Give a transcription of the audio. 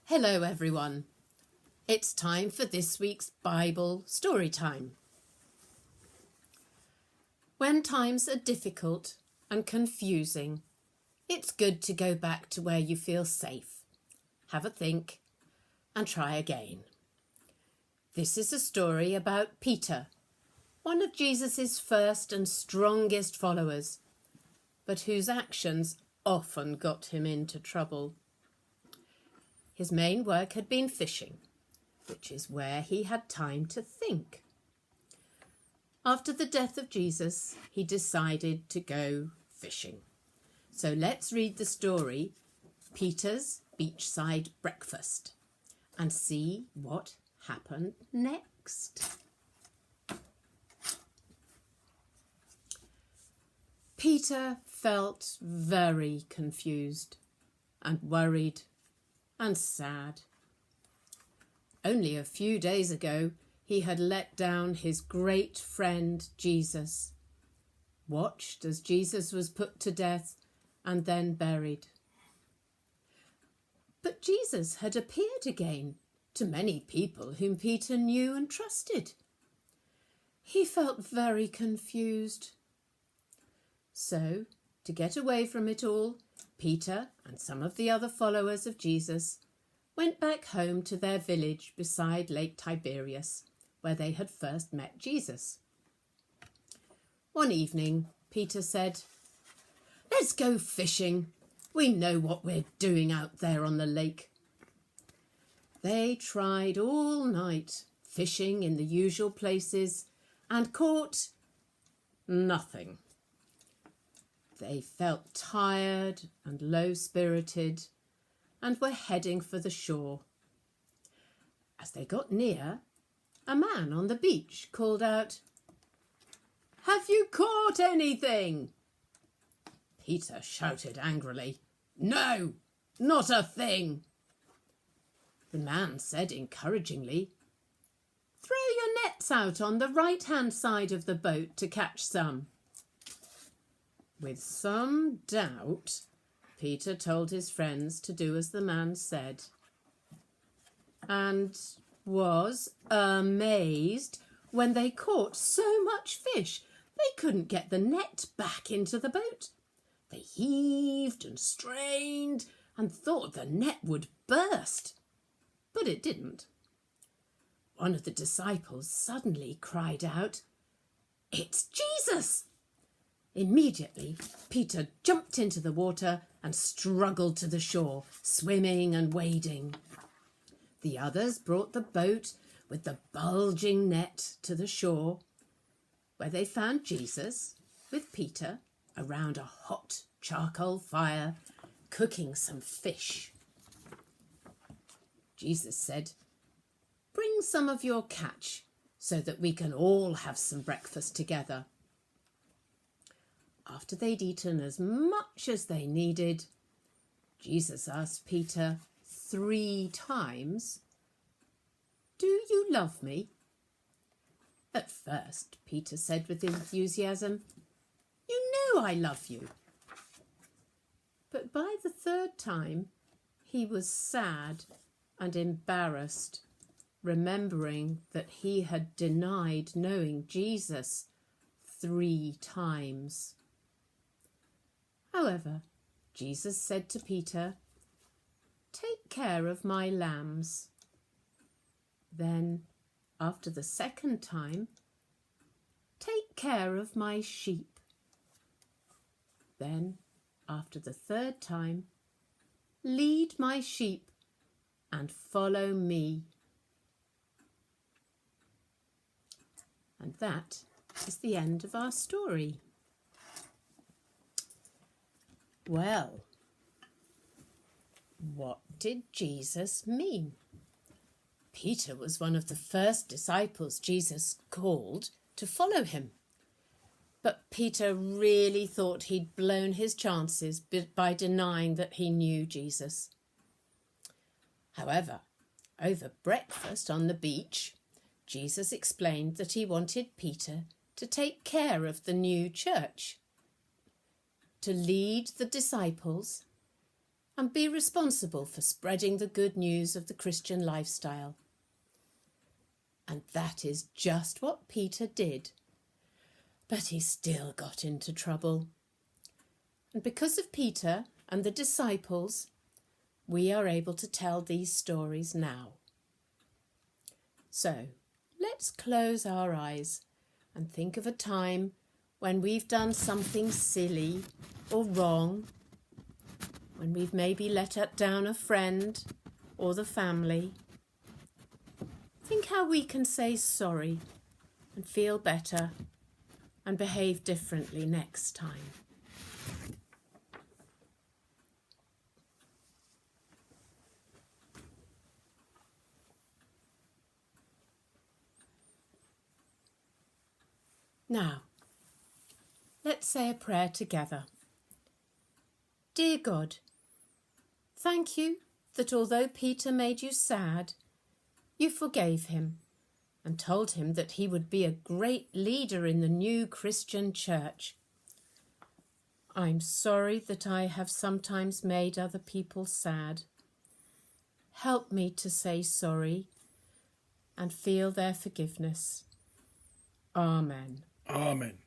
Hello everyone. It's time for this week's Bible story time. When times are difficult and confusing, it's good to go back to where you feel safe, have a think and try again. This is a story about Peter, one of Jesus' first and strongest followers, but whose actions often got him into trouble. His main work had been fishing, which is where he had time to think. After the death of Jesus, he decided to go fishing. So let's read the story, Peter's Beachside Breakfast, and see what happened next. Peter felt very confused and worried and sad. Only a few days ago, he had let down his great friend Jesus, watched as Jesus was put to death and then buried. But Jesus had appeared again to many people whom Peter knew and trusted. He felt very confused. So, to get away from it all, Peter and some of the other followers of Jesus went back home to their village beside Lake Tiberias, where they had first met Jesus. One evening, Peter said, "Let's go fishing. We know what we're doing out there on the lake." They tried all night, fishing in the usual places, and caught nothing. They felt tired and low-spirited and were heading for the shore. As they got near, a man on the beach called out, "Have you caught anything?" Peter shouted angrily, "No, not a thing." The man said encouragingly, "Throw your nets out on the right-hand side of the boat to catch some." With some doubt, Peter told his friends to do as the man said, and was amazed when they caught so much fish they couldn't get the net back into the boat. They heaved and strained and thought the net would burst, but it didn't. One of the disciples suddenly cried out, "It's Jesus!" Immediately, Peter jumped into the water and struggled to the shore, swimming and wading. The others brought the boat with the bulging net to the shore, where they found Jesus with Peter around a hot charcoal fire, cooking some fish. Jesus said, "Bring some of your catch so that we can all have some breakfast together." After they'd eaten as much as they needed, Jesus asked Peter 3 times, "Do you love me?" At first, Peter said with enthusiasm, "You know I love you." But by the 3rd time, he was sad and embarrassed, remembering that he had denied knowing Jesus 3 times. However, Jesus said to Peter, "Take care of my lambs." Then, after the 2nd time, "Take care of my sheep." Then, after the 3rd time, "Lead my sheep and follow me." And that is the end of our story. Well, what did Jesus mean? Peter was one of the first disciples Jesus called to follow him. But Peter really thought he'd blown his chances by denying that he knew Jesus. However, over breakfast on the beach, Jesus explained that he wanted Peter to take care of the new church, to lead the disciples and be responsible for spreading the good news of the Christian lifestyle. And that is just what Peter did. But he still got into trouble. And because of Peter and the disciples, we are able to tell these stories now. So, let's close our eyes and think of a time when we've done something silly or wrong, when we've maybe let down a friend or the family. Think how we can say sorry and feel better and behave differently next time. Now, let's say a prayer together. Dear God, thank you that although Peter made you sad, you forgave him and told him that he would be a great leader in the new Christian church. I'm sorry that I have sometimes made other people sad. Help me to say sorry and feel their forgiveness. Amen. Amen.